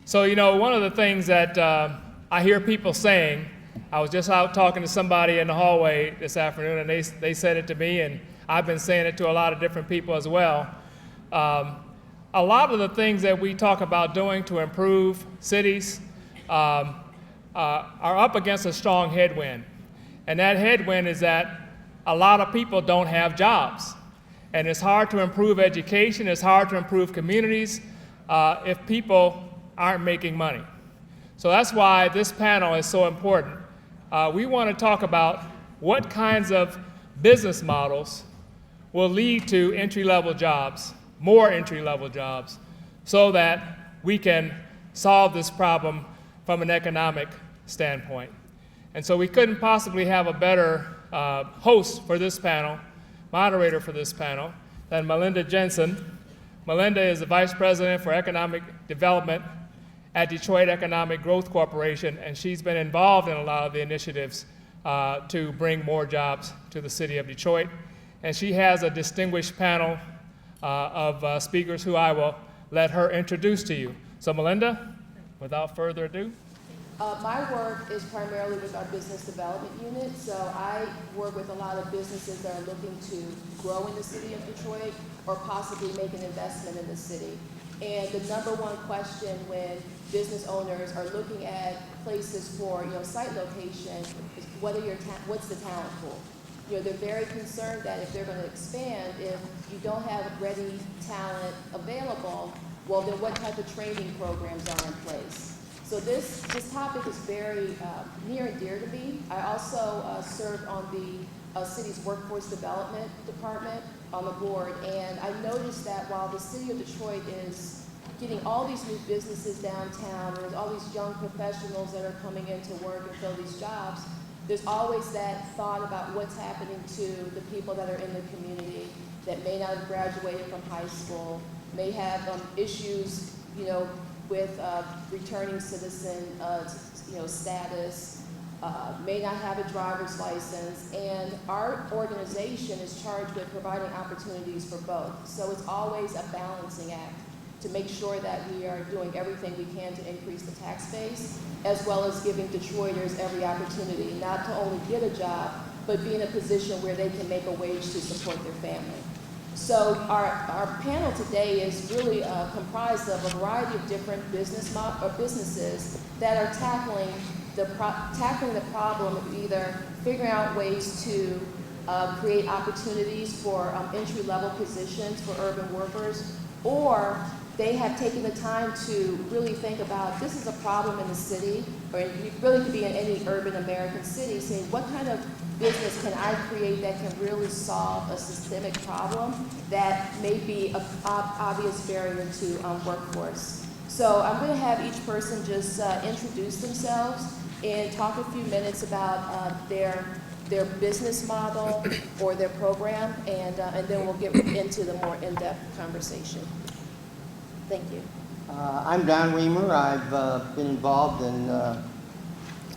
So, one of the things that I hear people saying, I was just out talking to somebody in the hallway this afternoon, and they said it to me, and I've been saying it to a lot of different people as well. A lot of the things that we talk about doing to improve cities are up against a strong headwind. And that headwind is that a lot of people don't have jobs. And it's hard to improve education, it's hard to improve communities if people aren't making money. So that's why this panel is so important. We want to talk about what kinds of business models will lead to entry-level jobs, more entry-level jobs, so that we can solve this problem from an economic standpoint. And so we couldn't possibly have a better host for this panel, moderator for this panel, than Malinda Jensen. Malinda is the Vice President for Economic Development at Detroit Economic Growth Corporation, and she's been involved in a lot of the initiatives to bring more jobs to the city of Detroit. And she has a distinguished panel of speakers who I will let her introduce to you. So Malinda, without further ado. My work is primarily with our business development unit, so I work with a lot of businesses that are looking to grow in the city of Detroit or possibly make an investment in the city. And the number one question when business owners are looking at places for site location is what's the talent pool? They're very concerned that if they're going to expand, if you don't have ready talent available, well then what type of training programs are in place? So this topic is very near and dear to me. I also served on the city's workforce development department on the board, and I noticed that while the city of Detroit is getting all these new businesses downtown, there's all these young professionals that are coming into work and fill these jobs, there's always that thought about what's happening to the people that are in the community that may not have graduated from high school, may have issues, with returning citizen, status, may not have a driver's license, and our organization is charged with providing opportunities for both. So it's always a balancing act to make sure that we are doing everything we can to increase the tax base, as well as giving Detroiters every opportunity, not to only get a job, but be in a position where they can make a wage to support their family. So our panel today is really comprised of a variety of different businesses that are tackling the problem of either figuring out ways to create opportunities for entry-level positions for urban workers, or they have taken the time to really think about this is a problem in the city, or it really could be in any urban American city, saying what kind of business can I create that can really solve a systemic problem that may be an obvious barrier to workforce. So I'm going to have each person just introduce themselves and talk a few minutes about their business model or their program, and then we'll get into the more in-depth conversation. Thank you. I'm Don Reimer. I've been involved in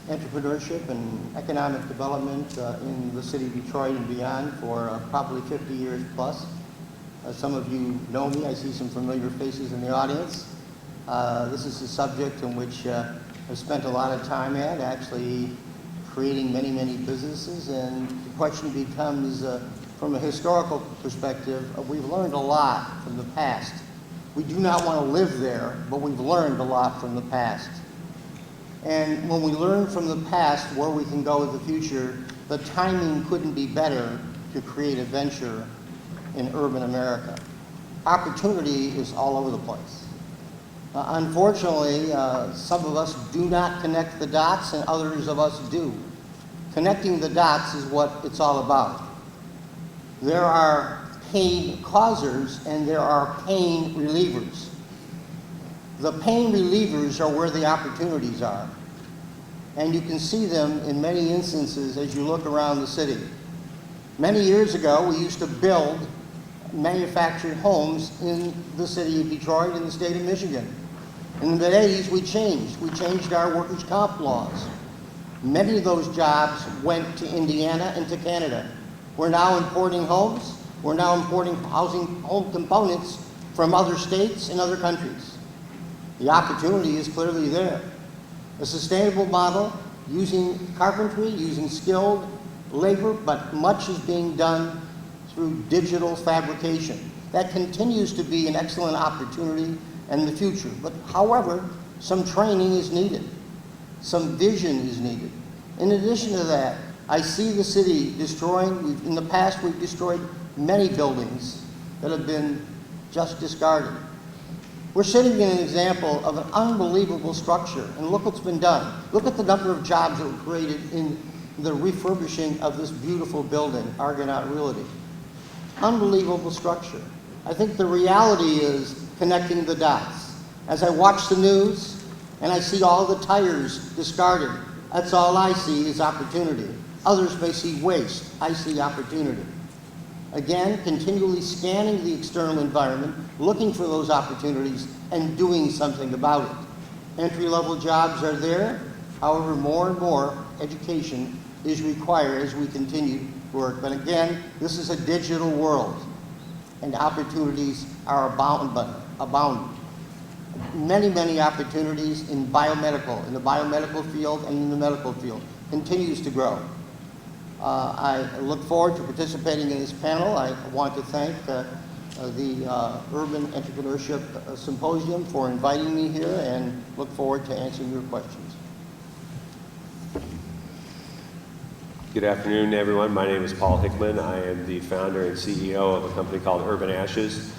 entrepreneurship and economic development in the city of Detroit and beyond for probably 50 years plus. Some of you know me. I see some familiar faces in the audience. This is a subject in which I've spent a lot of time at, actually creating many, many businesses, and the question becomes, from a historical perspective, we've learned a lot from the past. We do not want to live there, but we've learned a lot from the past. And when we learn from the past where we can go in the future, the timing couldn't be better to create a venture in urban America. Opportunity is all over the place. Unfortunately, some of us do not connect the dots, and others of us do. Connecting the dots is what it's all about. There are pain causers and there are pain relievers. The pain relievers are where the opportunities are. And you can see them in many instances as you look around the city. Many years ago, we used to build manufactured homes in the city of Detroit and the state of Michigan. In the mid-'80s, we changed. We changed our workers' comp laws. Many of those jobs went to Indiana and to Canada. We're now importing homes. We're now importing home components from other states and other countries. The opportunity is clearly there. A sustainable model using carpentry, using skilled labor, but much is being done through digital fabrication. That continues to be an excellent opportunity in the future. But however, some training is needed. Some vision is needed. In addition to that, I see the city destroying, in the past we've destroyed many buildings that have been just discarded. We're sitting in an example of an unbelievable structure, and look what's been done. Look at the number of jobs that were created in the refurbishing of this beautiful building, Argonaut Realty. Unbelievable structure. I think the reality is connecting the dots. As I watch the news and I see all the tires discarded, that's all I see is opportunity. Others may see waste. I see opportunity. Again, continually scanning the external environment, looking for those opportunities, and doing something about it. Entry-level jobs are there. However, more and more education is required as we continue to work. But again, this is a digital world, and opportunities are abounding. Many, many opportunities in biomedical, in the biomedical field and in the medical field, continues to grow. I look forward to participating in this panel. I want to thank the Urban Entrepreneurship Symposium for inviting me here, and look forward to answering your questions. Good afternoon, everyone. My name is Paul Hickman. I am the founder and CEO of a company called Urban Ashes.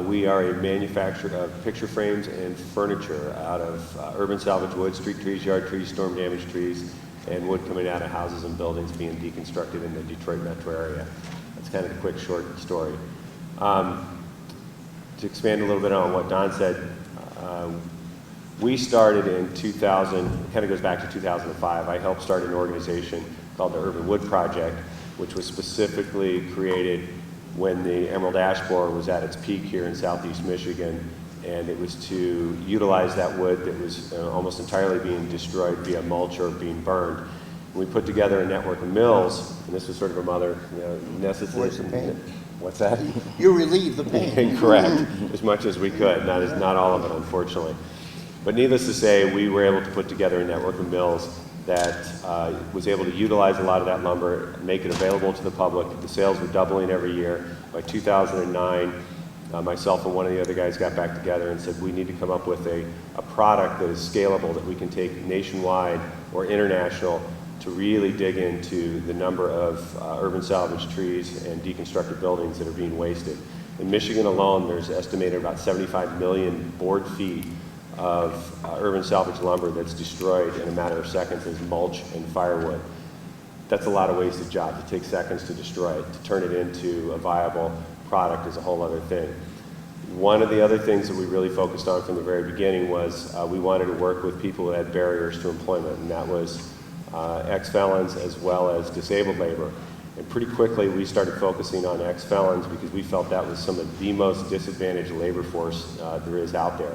We are a manufacturer of picture frames and furniture out of urban salvage wood, street trees, yard trees, storm damaged trees, and wood coming out of houses and buildings being deconstructed in the Detroit metro area. That's kind of a quick, short story. To expand a little bit on what Don said, we started in 2000, it kind of goes back to 2005. I helped start an organization called the Urban Wood Project, which was specifically created when the emerald ash borer was at its peak here in southeast Michigan, and it was to utilize that wood that was almost entirely being destroyed via mulch or being burned. And we put together a network of mills, and this was sort of a mother, necessary. Where's the pain? What's that? You relieve the pain. Correct, as much as we could. Not all of it, unfortunately. But needless to say, we were able to put together a network of mills that was able to utilize a lot of that lumber, make it available to the public. The sales were doubling every year. By 2009, myself and one of the other guys got back together and said we need to come up with a product that is scalable, that we can take nationwide or international to really dig into the number of urban salvage trees and deconstructed buildings that are being wasted. In Michigan alone, there's estimated about 75 million board feet of urban salvage lumber that's destroyed in a matter of seconds as mulch and firewood. That's a lot of wasted jobs. It takes seconds to destroy it. To turn it into a viable product is a whole other thing. One of the other things that we really focused on from the very beginning was we wanted to work with people who had barriers to employment, and that was ex-felons as well as disabled labor. And pretty quickly we started focusing on ex-felons because we felt that was some of the most disadvantaged labor force there is out there.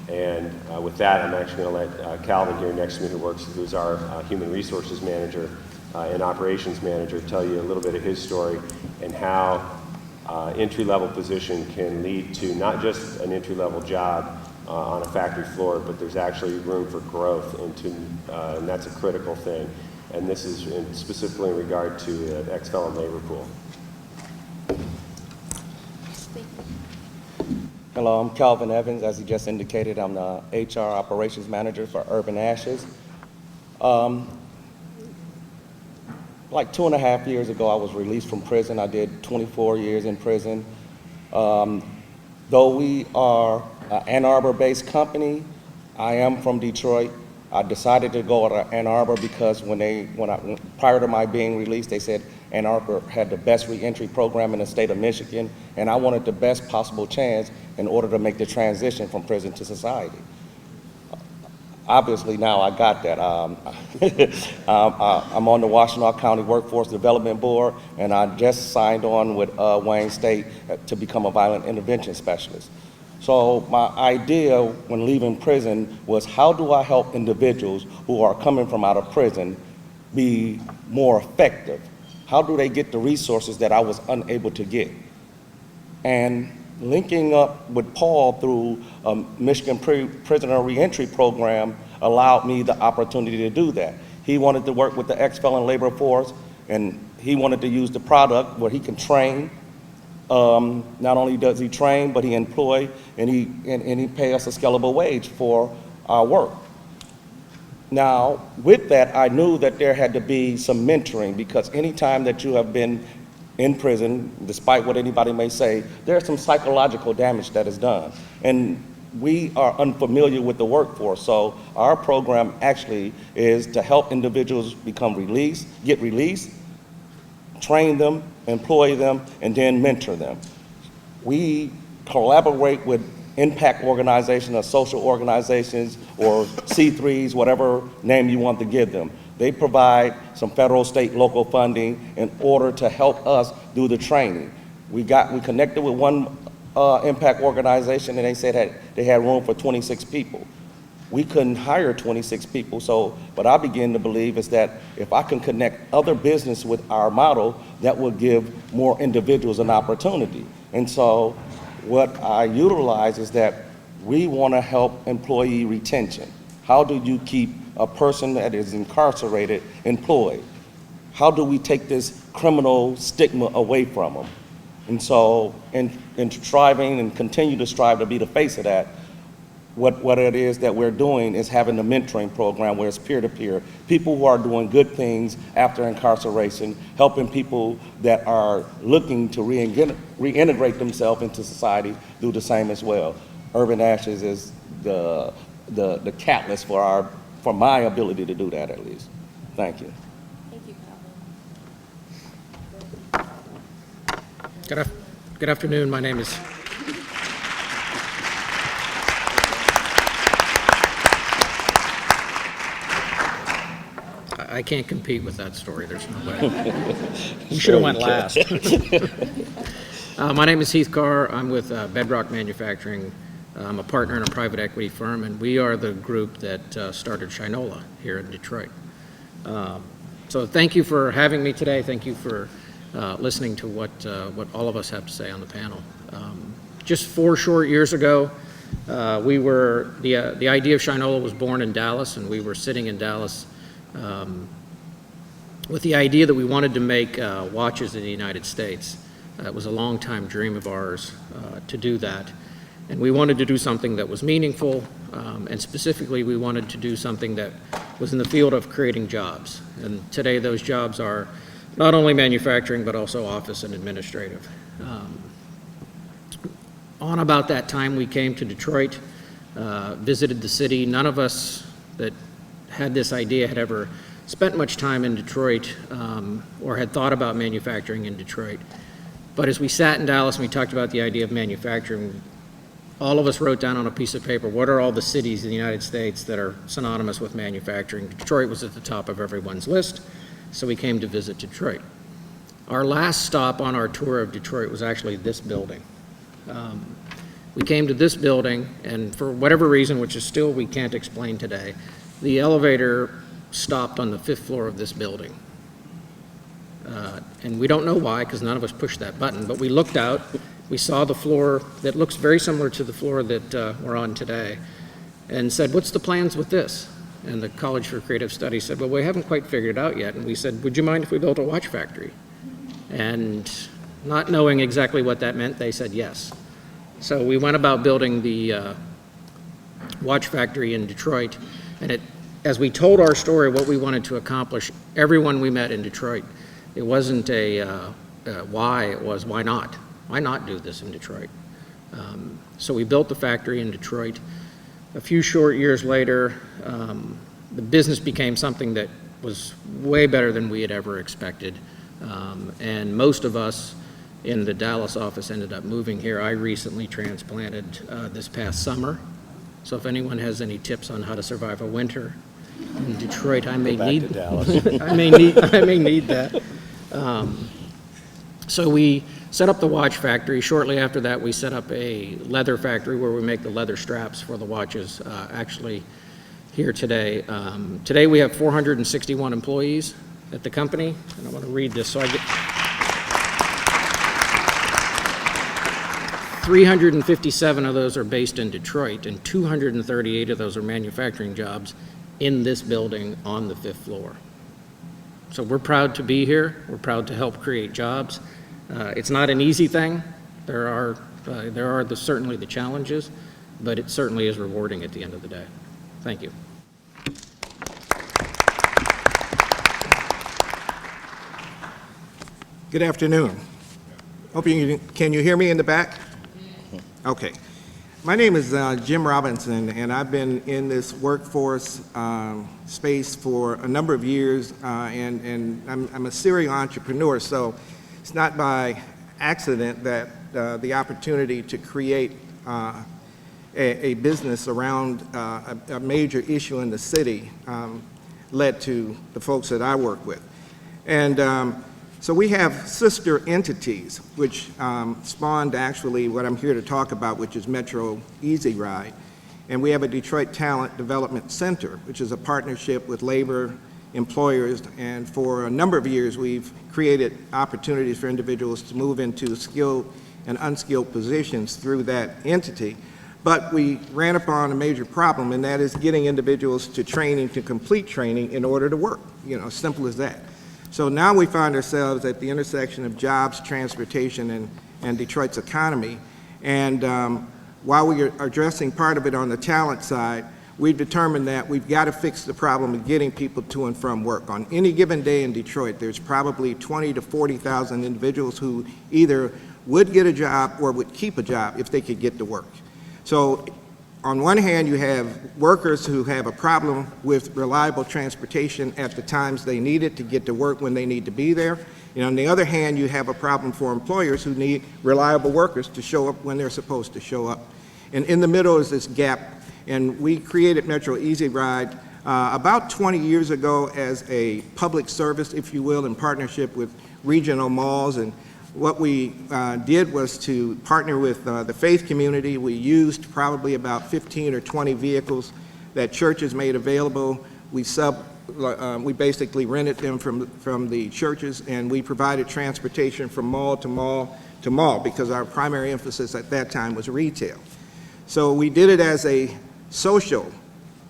And with that, I'm actually going to let Calvin here next to me, who's our human resources manager and operations manager, tell you a little bit of his story and how entry-level position can lead to not just an entry-level job on a factory floor, but there's actually room for growth and that's a critical thing. And this is specifically in regard to the ex-felon labor pool. Hello, I'm Calvin Evans. As he just indicated, I'm the HR operations manager for Urban Ashes. Like 2.5 years ago, I was released from prison. I did 24 years in prison. Though we are an Ann Arbor-based company, I am from Detroit. I decided to go to Ann Arbor because prior to my being released, they said Ann Arbor had the best reentry program in the state of Michigan, and I wanted the best possible chance in order to make the transition from prison to society. Obviously now I got that. I'm on the Washtenaw County Workforce Development Board, and I just signed on with Wayne State to become a violent intervention specialist. So my idea when leaving prison was, how do I help individuals who are coming from out of prison be more effective? How do they get the resources that I was unable to get? And linking up with Paul through Michigan Prisoner Reentry Program allowed me the opportunity to do that. He wanted to work with the ex-felon labor force, and he wanted to use the product where he can train. Not only does he train, but he employ, and he pay us a scalable wage for our work. Now, with that, I knew that there had to be some mentoring, because anytime that you have been in prison, despite what anybody may say, there's some psychological damage that is done. And we are unfamiliar with the workforce, so our program actually is to help individuals become released, get released, train them, employ them, and then mentor them. We collaborate with impact organizations or social organizations or C3s, whatever name you want to give them. They provide some federal, state, local funding in order to help us do the training. We connected with one impact organization, and they said they had room for 26 people. We couldn't hire 26 people, so what I begin to believe is that if I can connect other business with our model, that will give more individuals an opportunity. And so what I utilize is that we want to help employee retention. How do you keep a person that is incarcerated employed? How do we take this criminal stigma away from them? And so in striving and continue to strive to be the face of that, what it is that we're doing is having a mentoring program where it's peer-to-peer, people who are doing good things after incarceration, helping people that are looking to reintegrate themselves into society do the same as well. Urban Ashes is the catalyst for my ability to do that, at least. Thank you. Thank you, Calvin. Good afternoon. My name is I can't compete with that story. There's no way. You should have went last. My name is Heath Carr. I'm with Bedrock Manufacturing. I'm a partner in a private equity firm, and we are the group that started Shinola here in Detroit. So thank you for having me today. Thank you for listening to what all of us have to say on the panel. Just 4 short years ago, the idea of Shinola was born in Dallas, and we were sitting in Dallas with the idea that we wanted to make watches in the United States. It was a long-time dream of ours to do that. And we wanted to do something that was meaningful, and specifically we wanted to do something that was in the field of creating jobs. And today those jobs are not only manufacturing, but also office and administrative. On about that time, we came to Detroit, visited the city. None of us that had this idea had ever spent much time in Detroit or had thought about manufacturing in Detroit. But as we sat in Dallas and we talked about the idea of manufacturing, all of us wrote down on a piece of paper, what are all the cities in the United States that are synonymous with manufacturing? Detroit was at the top of everyone's list, so we came to visit Detroit. Our last stop on our tour of Detroit was actually this building. We came to this building, and for whatever reason, which is still we can't explain today, the elevator stopped on the 5th floor of this building. And we don't know why, because none of us pushed that button, but we looked out, we saw the floor that looks very similar to the floor that we're on today, and said, what's the plans with this? And the College for Creative Studies said, well, we haven't quite figured it out yet. And we said, would you mind if we built a watch factory? And not knowing exactly what that meant, they said yes. So we went about building the watch factory in Detroit, and as we told our story, what we wanted to accomplish, everyone we met in Detroit, it wasn't a why, it was why not? Why not do this in Detroit? So we built the factory in Detroit. A few short years later, the business became something that was way better than we had ever expected. And most of us in the Dallas office ended up moving here. I recently transplanted this past summer. So if anyone has any tips on how to survive a winter in Detroit, I may need I may need that. So we set up the watch factory. Shortly after that, we set up a leather factory where we make the leather straps for the watches, actually here today. Today we have 461 employees at the company, and I want to read this so I get 357 of those are based in Detroit, and 238 of those are manufacturing jobs in this building on the 5th floor. So we're proud to be here. We're proud to help create jobs. It's not an easy thing. There are certainly the challenges, but it certainly is rewarding at the end of the day. Thank you. Good afternoon. Hope can you hear me in the back? Okay. My name is Jim Robinson, and I've been in this workforce space for a number of years, and I'm a serial entrepreneur, so it's not by accident that the opportunity to create a business around a major issue in the city led to the folks that I work with. And so we have sister entities, which spawned actually what I'm here to talk about, which is Metro Easy Ride. And we have a Detroit Talent Development Center, which is a partnership with labor, employers, and for a number of years we've created opportunities for individuals to move into skilled and unskilled positions through that entity. But we ran upon a major problem, and that is getting individuals to training, to complete training in order to work, simple as that. So now we find ourselves at the intersection of jobs, transportation, and Detroit's economy. And while we are addressing part of it on the talent side, we've determined that we've got to fix the problem of getting people to and from work. On any given day in Detroit, there's probably 20 to 40,000 individuals who either would get a job or would keep a job if they could get to work. So on one hand, you have workers who have a problem with reliable transportation at the times they need it to get to work when they need to be there. And on the other hand, you have a problem for employers who need reliable workers to show up when they're supposed to show up. And in the middle is this gap. And we created Metro Easy Ride about 20 years ago as a public service, if you will, in partnership with regional malls. And what we did was to partner with the faith community. We used probably about 15 or 20 vehicles that churches made available. We basically rented them from the churches, and we provided transportation from mall to mall to mall because our primary emphasis at that time was retail. So we did it as a social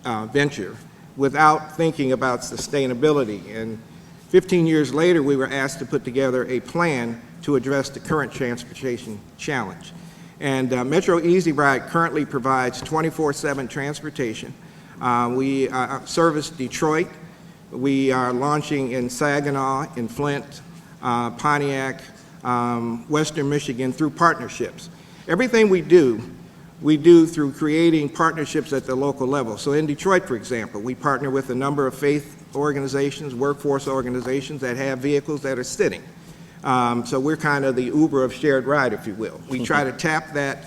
venture without thinking about sustainability. And 15 years later, we were asked to put together a plan to address the current transportation challenge. And Metro Easy Ride currently provides 24/7 transportation. We service Detroit. We are launching in Saginaw, in Flint, Pontiac, Western Michigan through partnerships. Everything we do through creating partnerships at the local level. So in Detroit, for example, we partner with a number of faith organizations, workforce organizations that have vehicles that are sitting. So we're kind of the Uber of shared ride, if you will. We try to tap that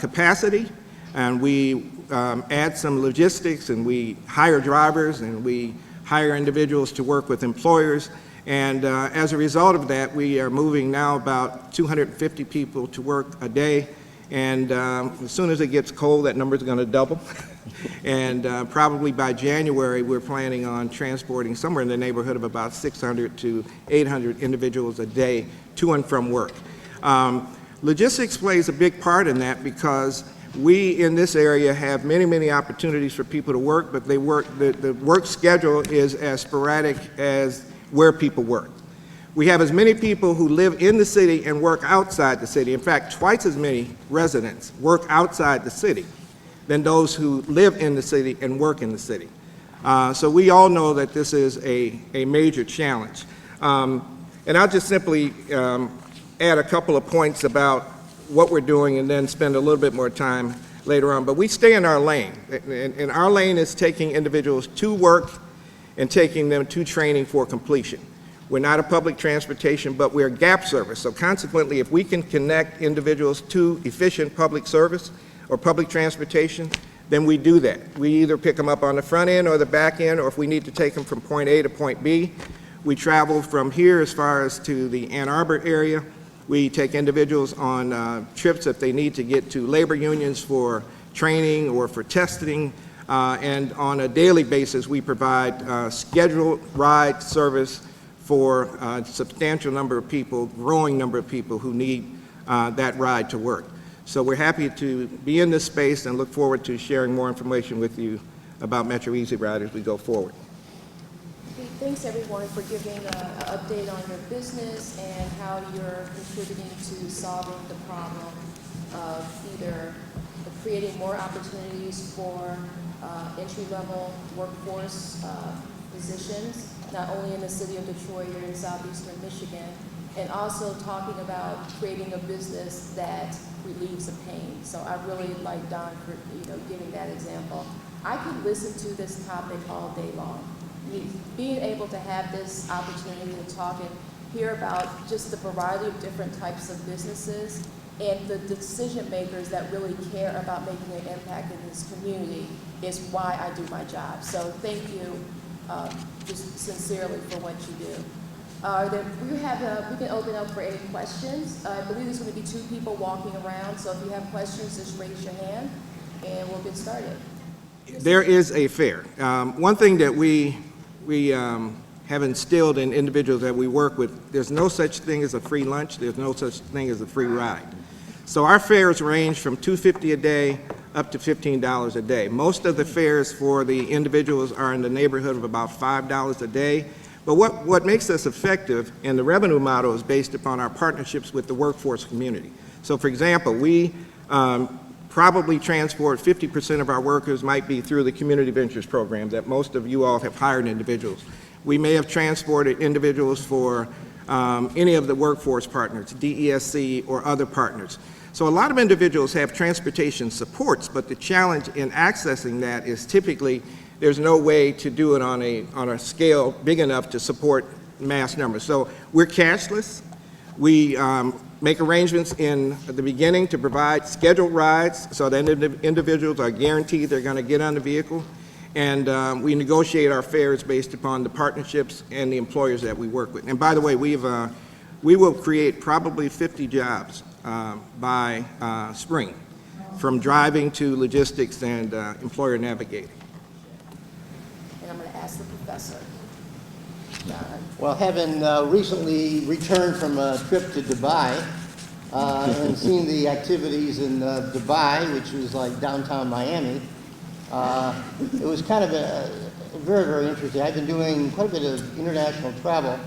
capacity, and we add some logistics, and we hire drivers, and we hire individuals to work with employers. And as a result of that, we are moving now about 250 people to work a day. And as soon as it gets cold, that number is going to double. And probably by January, we're planning on transporting somewhere in the neighborhood of about 600 to 800 individuals a day to and from work. Logistics plays a big part in that because we in this area have many, many opportunities for people to work, but the work schedule is as sporadic as where people work. We have as many people who live in the city and work outside the city. In fact, twice as many residents work outside the city than those who live in the city and work in the city. So we all know that this is a major challenge. And I'll just simply add a couple of points about what we're doing and then spend a little bit more time later on. But we stay in our lane. And our lane is taking individuals to work and taking them to training for completion. We're not a public transportation, but we're a gap service. So consequently, if we can connect individuals to efficient public service or public transportation, then we do that. We either pick them up on the front end or the back end, or if we need to take them from point A to point B, we travel from here as far as to the Ann Arbor area. We take individuals on trips if they need to get to labor unions for training or for testing. And on a daily basis, we provide scheduled ride service for a substantial number of people, growing number of people who need that ride to work. So we're happy to be in this space and look forward to sharing more information with you about Metro Easy Ride as we go forward. Thanks everyone for giving an update on your business and how you're contributing to solving the problem of either creating more opportunities for entry-level workforce positions, not only in the city of Detroit or in southeastern Michigan, and also talking about creating a business that relieves the pain. So I really like Don for giving that example. I could listen to this topic all day long. Being able to have this opportunity to talk and hear about just the variety of different types of businesses and the decision makers that really care about making an impact in this community is why I do my job. So thank you just sincerely for what you do. We can open up for any questions. I believe there's going to be 2 people walking around, so if you have questions, just raise your hand and we'll get started. There is a fair. One thing that we have instilled in individuals that we work with, there's no such thing as a free lunch, there's no such thing as a free ride. So our fares range from $2.50 a day up to $15 a day. Most of the fares for the individuals are in the neighborhood of about $5 a day. But what makes us effective, and the revenue model is based upon our partnerships with the workforce community. So for example, we probably transport 50% of our workers might be through the community ventures program that most of you all have hired individuals. We may have transported individuals for any of the workforce partners, DESC or other partners. So a lot of individuals have transportation supports, but the challenge in accessing that is typically there's no way to do it on a scale big enough to support mass numbers. So we're cashless. We make arrangements in the beginning to provide scheduled rides so that individuals are guaranteed they're going to get on the vehicle. And we negotiate our fares based upon the partnerships and the employers that we work with. And by the way, we will create probably 50 jobs by spring, from driving to logistics and employer navigating. And I'm going to ask the professor. Well, having recently returned from a trip to Dubai and seen the activities in Dubai, which was like downtown Miami, it was kind of very, very interesting. I've been doing quite a bit of international travel,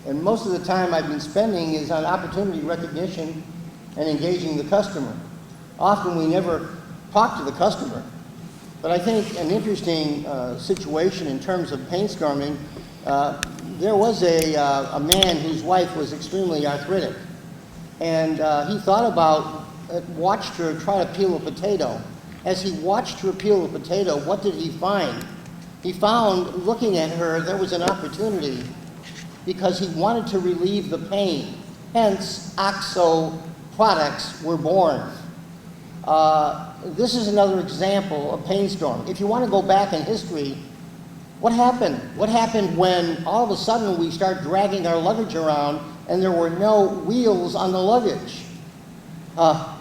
and most of the time I've been spending is on opportunity recognition and engaging the customer. Often we never talk to the customer, but I think an interesting situation in terms of painstorming, there was a man whose wife was extremely arthritic, and he thought about, watched her try to peel a potato. As he watched her peel a potato, what did he find? He found, looking at her, there was an opportunity because he wanted to relieve the pain. Hence, OXO products were born. This is another example of painstorm. If you want to go back in history, what happened? What happened when all of a sudden we start dragging our luggage around and there were no wheels on the luggage?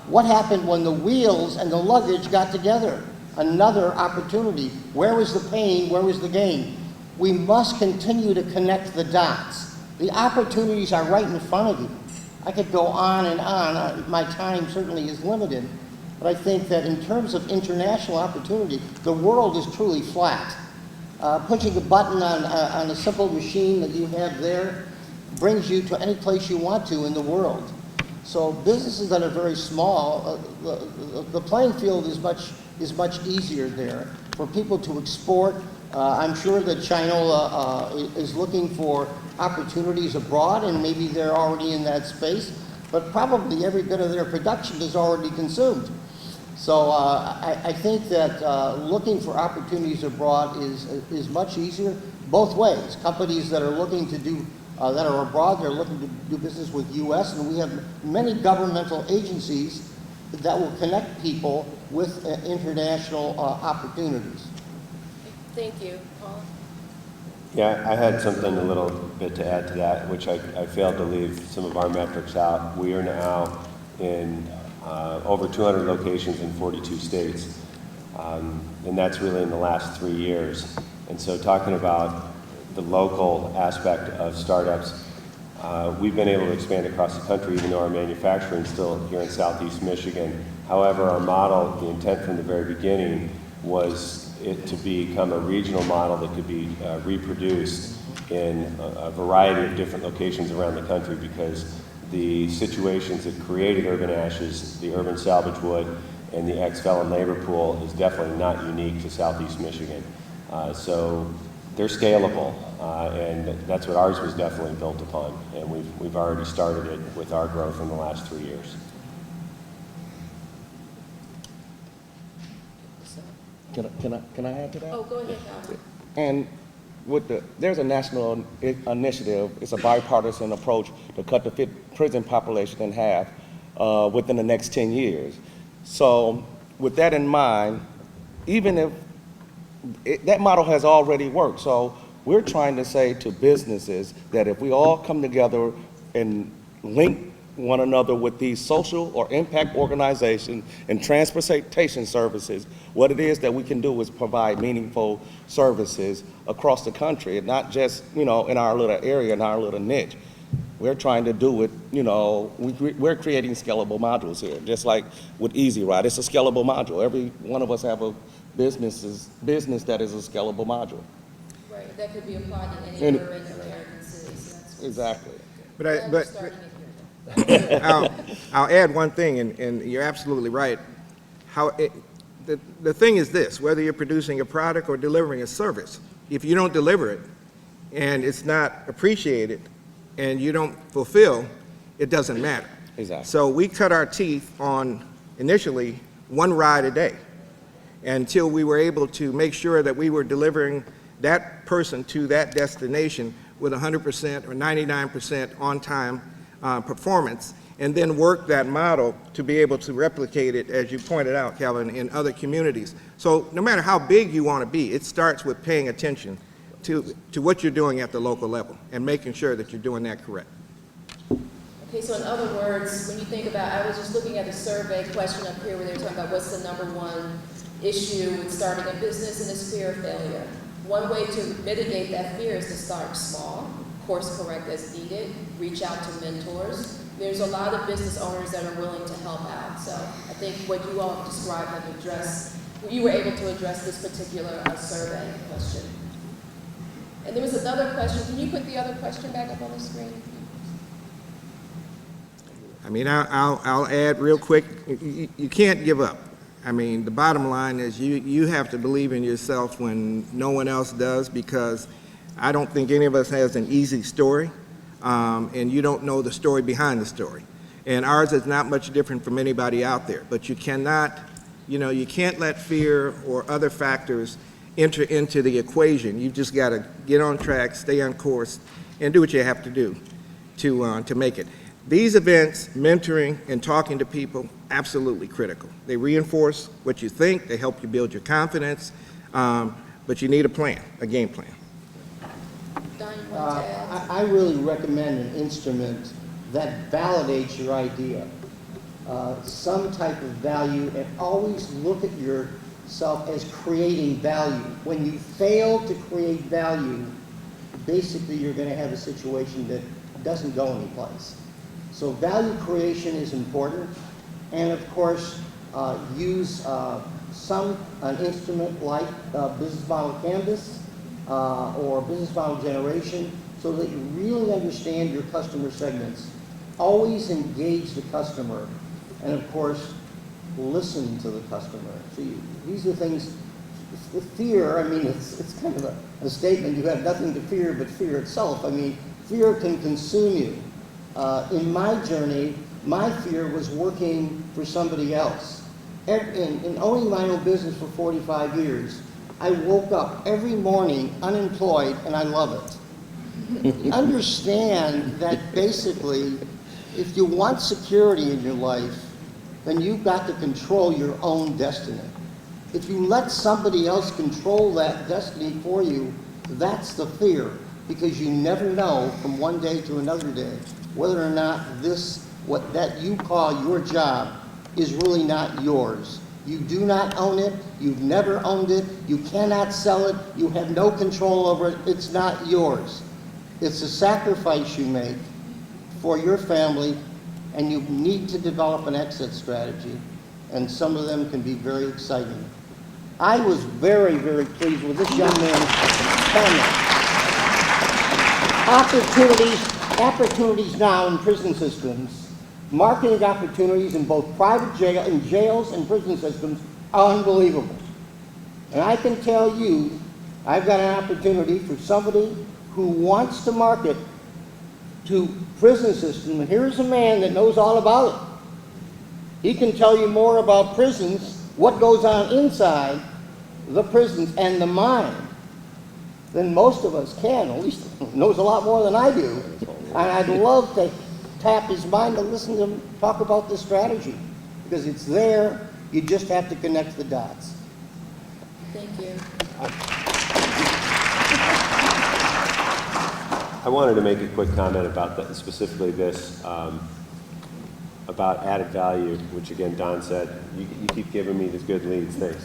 What happened when the wheels and the luggage got together? Another opportunity. Where was the pain? Where was the gain? We must continue to connect the dots. The opportunities are right in front of you. I could go on and on. My time certainly is limited. But I think that in terms of international opportunity, the world is truly flat. Pushing a button on a simple machine that you have there brings you to any place you want to in the world. So businesses that are very small, the playing field is much easier there for people to export. I'm sure that Shinola is looking for opportunities abroad, and maybe they're already in that space, but probably every bit of their production is already consumed. So I think that looking for opportunities abroad is much easier both ways. Companies that are looking to do that are abroad, they're looking to do business with U.S., and we have many governmental agencies that will connect people with international opportunities. Thank you. Paul? Yeah, I had something a little bit to add to that, which I failed to leave some of our metrics out. We are now in over 200 locations in 42 states, and that's really in the last 3 years. And so talking about the local aspect of startups, we've been able to expand across the country, even though our manufacturing is still here in Southeast Michigan. However, our model, the intent from the very beginning, was it to become a regional model that could be reproduced in a variety of different locations around the country, because the situations that created urban ashes, the urban salvage wood, and the ex-felon labor pool is definitely not unique to Southeast Michigan. So they're scalable, and that's what ours was definitely built upon, and we've already started it with our growth in the last 3 years. Can I add to that? Oh, go ahead, Carr. And there's a national initiative, it's a bipartisan approach to cut the prison population in half within the next 10 years. So with that in mind, even if that model has already worked, so we're trying to say to businesses that if we all come together and link one another with these social or impact organizations and transportation services, what it is that we can do is provide meaningful services across the country, and not just, in our little area, in our little niche. We're trying to do it, we're creating scalable modules here, just like with Easy Ride. It's a scalable module. Every one of us have a business that is a scalable module. Right, that could be applied in any urban American city, so that's what's- But Glad we're starting it here. I'll add one thing, and you're absolutely right. The thing is this, whether you're producing a product or delivering a service, if you don't deliver it and it's not appreciated and you don't fulfill, it doesn't matter. Exactly. So we cut our teeth on, initially, one ride a day, until we were able to make sure that we were delivering that person to that destination with 100% or 99% on-time performance, and then work that model to be able to replicate it, as you pointed out, Calvin, in other communities. So no matter how big you want to be, it starts with paying attention to what you're doing at the local level and making sure that you're doing that correct. Okay, so in other words, when you think about, I was just looking at the survey question up here where they're talking about what's the number one issue with starting a business, and it's fear of failure. One way to mitigate that fear is to start small, course correct as needed, reach out to mentors. There's a lot of business owners that are willing to help out. So I think what you all described have addressed, you were able to address this particular survey question. And there was another question. Can you put the other question back up on the screen? I mean, I'll add real quick, you can't give up. I mean, the bottom line is you have to believe in yourself when no one else does, because I don't think any of us has an easy story, and you don't know the story behind the story. And ours is not much different from anybody out there, but you cannot, you can't let fear or other factors enter into the equation. You've just got to get on track, stay on course, and do what you have to do to make it. These events, mentoring and talking to people, absolutely critical. They reinforce what you think, they help you build your confidence, but you need a plan, a game plan. Don, you want to add? I really recommend an instrument that validates your idea, some type of value, and always look at yourself as creating value. When you fail to create value, basically you're going to have a situation that doesn't go anyplace. So value creation is important, and of course, use an instrument like business model canvas or business model generation, so that you really understand your customer segments. Always engage the customer, and of course, listen to the customer. See, these are things. The fear, I mean, it's kind of a statement. You have nothing to fear but fear itself. I mean, fear can consume you. In my journey, my fear was working for somebody else. In owning my own business for 45 years, I woke up every morning unemployed, and I love it. Understand that basically, if you want security in your life, then you've got to control your own destiny. If you let somebody else control that destiny for you, that's the fear, because you never know from one day to another day whether or not what that you call your job is really not yours. You do not own it, you've never owned it, you cannot sell it, you have no control over it, it's not yours. It's a sacrifice you make for your family, and you need to develop an exit strategy. and some of them can be very exciting. I was very, very pleased with this young man's comment. Opportunities now in prison systems, marketing opportunities in both private jails and prison systems are unbelievable. And I can tell you, I've got an opportunity for somebody who wants to market to prison system, and here's a man that knows all about it. He can tell you more about prisons, what goes on inside the prisons and the mind, than most of us can. At least knows a lot more than I do. And I'd love to tap his mind to listen to him talk about this strategy, because it's there. You just have to connect the dots. Thank you. I wanted to make a quick comment about that, specifically this, about added value, which again, Don said, you keep giving me these good leads, thanks.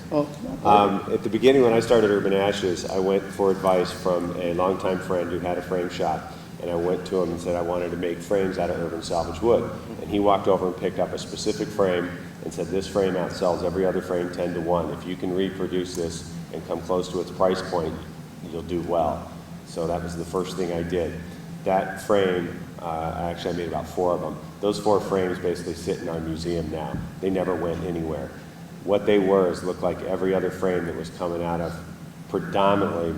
At the beginning when I started Urban Ashes, I went for advice from a longtime friend who had a frame shop, and I went to him and said I wanted to make frames out of urban salvage wood. And he walked over and picked up a specific frame and said, this frame outsells every other frame 10 to 1. If you can reproduce this and come close to its price point, you'll do well. So that was the first thing I did. That frame, actually I made about 4 of them. Those 4 frames basically sit in our museum now. They never went anywhere. What they were is looked like every other frame that was coming out of, predominantly,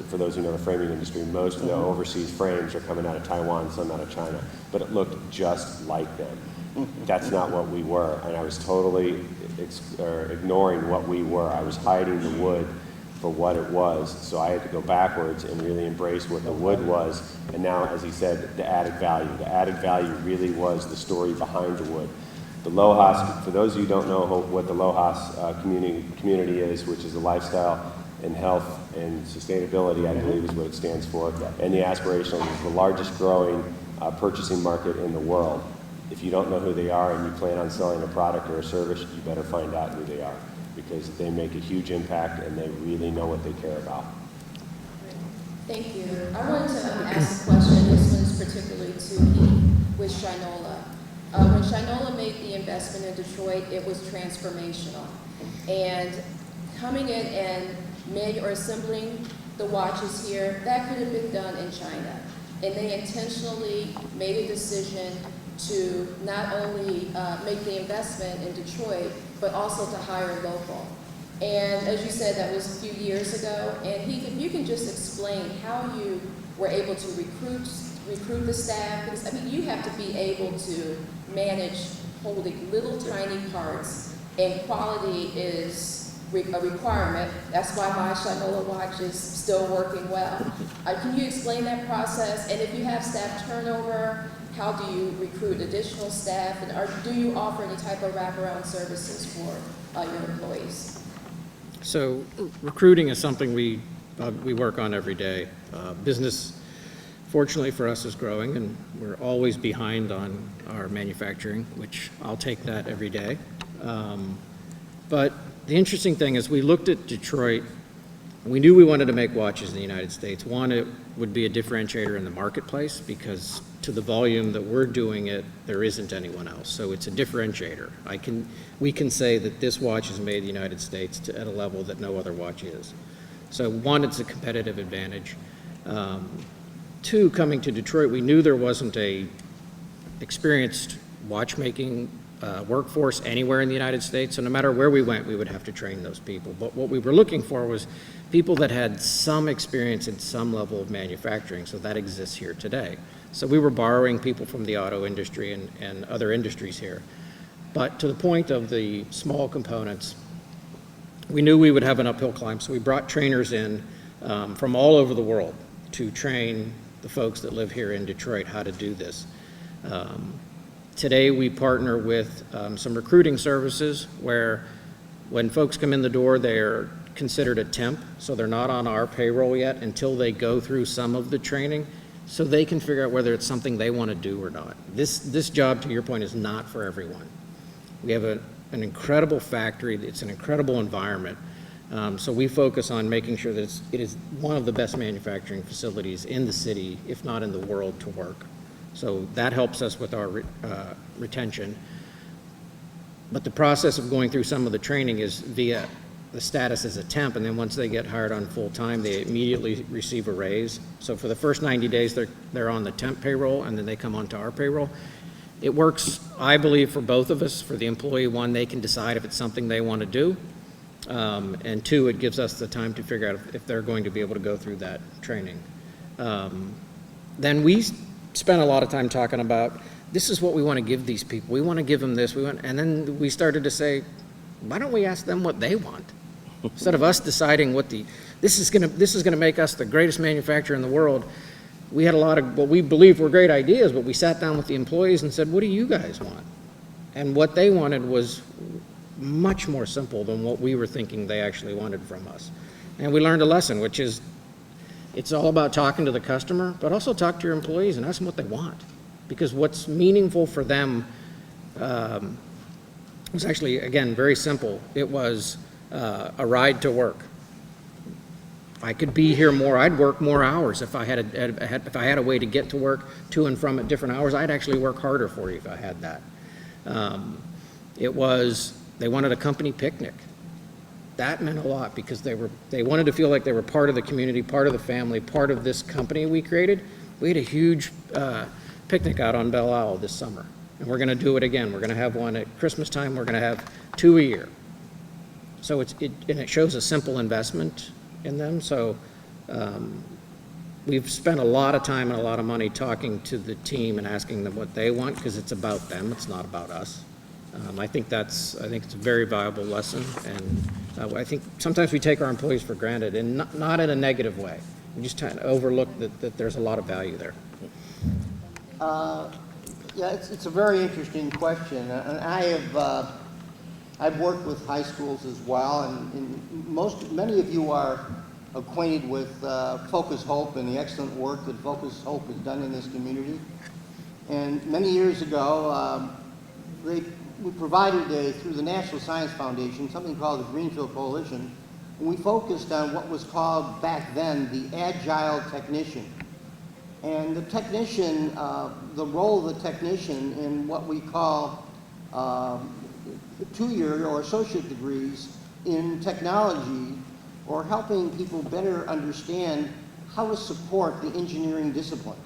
for those who know the framing industry, most of the overseas frames are coming out of Taiwan, some out of China. But it looked just like them. That's not what we were, and I was totally ignoring what we were. I was hiding the wood for what it was, so I had to go backwards and really embrace what the wood was. And now, as he said, the added value. The added value really was the story behind the wood. The LOHAS, for those of you who don't know what the LOHAS community is, which is a lifestyle and health and sustainability, I believe is what it stands for, and the aspirational is the largest growing purchasing market in the world. If you don't know who they are and you plan on selling a product or a service, you better find out who they are, because they make a huge impact and they really know what they care about. Thank you. I wanted to ask a question. This one is particularly to Heath with Shinola. When Shinola made the investment in Detroit, it was transformational. And coming in and assembling the watches here, that could have been done in China. And they intentionally made a decision to not only make the investment in Detroit, but also to hire local. And as you said, that was a few years ago. And Heath, if you can just explain how you were able to recruit the staff, because I mean, you have to be able to manage holding little tiny parts, and quality is a requirement. That's why my Shinola watch is still working well. Can you explain that process? And if you have staff turnover, how do you recruit additional staff? And do you offer any type of wraparound services for your employees? So recruiting is something we work on every day. Business, fortunately for us, is growing, and we're always behind on our manufacturing, which I'll take that every day. But the interesting thing is we looked at Detroit, and we knew we wanted to make watches in the United States. One, it would be a differentiator in the marketplace, because to the volume that we're doing it, there isn't anyone else. So it's a differentiator. We can say that this watch is made in the United States at a level that no other watch is. So one, it's a competitive advantage. 2, coming to Detroit, we knew there wasn't a experienced watchmaking workforce anywhere in the United States, so no matter where we went, we would have to train those people. But what we were looking for was people that had some experience in some level of manufacturing, so that exists here today. So we were borrowing people from the auto industry and other industries here. But to the point of the small components, we knew we would have an uphill climb, so we brought trainers in from all over the world to train the folks that live here in Detroit how to do this. Today we partner with some recruiting services where when folks come in the door, they're considered a temp, so they're not on our payroll yet until they go through some of the training, so they can figure out whether it's something they want to do or not. This job, to your point, is not for everyone. We have an incredible factory. It's an incredible environment. So we focus on making sure that it is one of the best manufacturing facilities in the city, if not in the world, to work. So that helps us with our retention. But the process of going through some of the training is via the status as a temp, and then once they get hired on full-time, they immediately receive a raise. So for the first 90 days, they're on the temp payroll, and then they come onto our payroll. It works, I believe, for both of us. For the employee, one, they can decide if it's something they want to do, and two, it gives us the time to figure out if they're going to be able to go through that training. Then we spent a lot of time talking about, this is what we want to give these people. We want to give them this. And then we started to say, why don't we ask them what they want? Instead of us deciding this is going to make us the greatest manufacturer in the world. We had a lot of what we believed were great ideas, but we sat down with the employees and said, what do you guys want? And what they wanted was much more simple than what we were thinking they actually wanted from us. And we learned a lesson, which is it's all about talking to the customer, but also talk to your employees and ask them what they want. Because what's meaningful for them was actually, again, very simple. It was a ride to work. I could be here more. I'd work more hours if I had a way to get to work to and from at different hours. I'd actually work harder for you if I had that. They wanted a company picnic. That meant a lot because they wanted to feel like they were part of the community, part of the family, part of this company we created. We had a huge picnic out on Belle Isle this summer, and we're going to do it again. We're going to have one at Christmas time. We're going to have 2 a year. So it shows a simple investment in them. So we've spent a lot of time and a lot of money talking to the team and asking them what they want, because it's about them. It's not about us. I think it's a very valuable lesson, and I think sometimes we take our employees for granted, and not in a negative way. We just kind of overlook that there's a lot of value there. Yeah, it's a very interesting question, and I've worked with high schools as well, and many of you are acquainted with Focus Hope and the excellent work that Focus Hope has done in this community. And many years ago, we provided through the National Science Foundation something called the Greenfield Coalition, and we focused on what was called back then the Agile Technician. And the technician, the role of the technician in what we call 2-year or associate degrees in technology, or helping people better understand how to support the engineering discipline.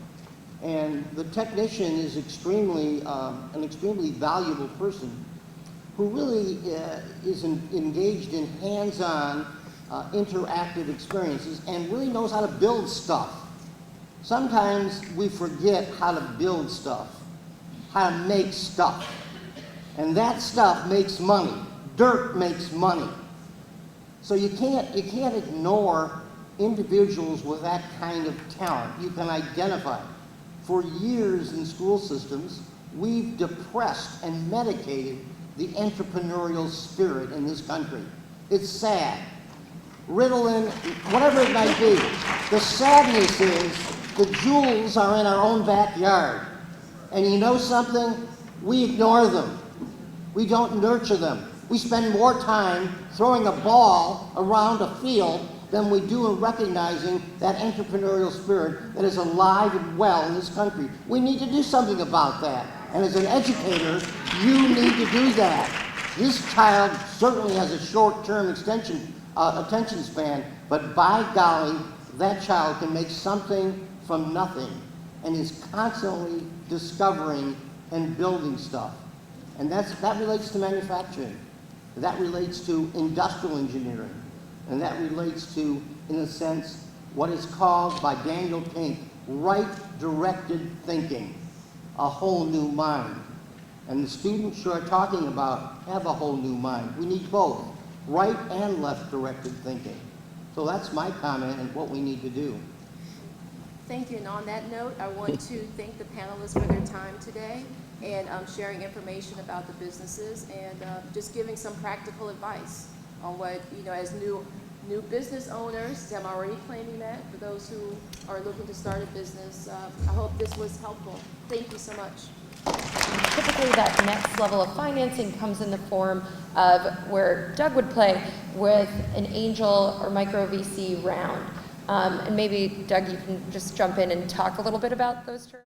And the technician is an extremely valuable person who really is engaged in hands-on interactive experiences and really knows how to build stuff. Sometimes we forget how to build stuff, how to make stuff. And that stuff makes money. Dirt makes money. So you can't ignore individuals with that kind of talent. You can identify. For years in school systems, we've depressed and medicated the entrepreneurial spirit in this country. It's sad. Ritalin, whatever it might be. The sadness is the jewels are in our own backyard. And you know something? We ignore them. We don't nurture them. We spend more time throwing a ball around a field than we do in recognizing that entrepreneurial spirit that is alive and well in this country. We need to do something about that. And as an educator, you need to do that. This child certainly has a short-term attention span, but by golly, that child can make something from nothing and is constantly discovering and building stuff. And that relates to manufacturing. That relates to industrial engineering. And that relates to, in a sense, what is called by Daniel Pink, right-directed thinking, a whole new mind. And the students you're talking about have a whole new mind. We need both, right and left-directed thinking. So that's my comment on what we need to do. Thank you, and on that note, I want to thank the panelists for their time today and sharing information about the businesses and just giving some practical advice on what, as new business owners, I'm already claiming that for those who are looking to start a business. I hope this was helpful. Thank you so much. Typically, that next level of financing comes in the form of where Doug would play with an angel or micro VC round. And maybe, Doug, you can just jump in and talk a little bit about those terms.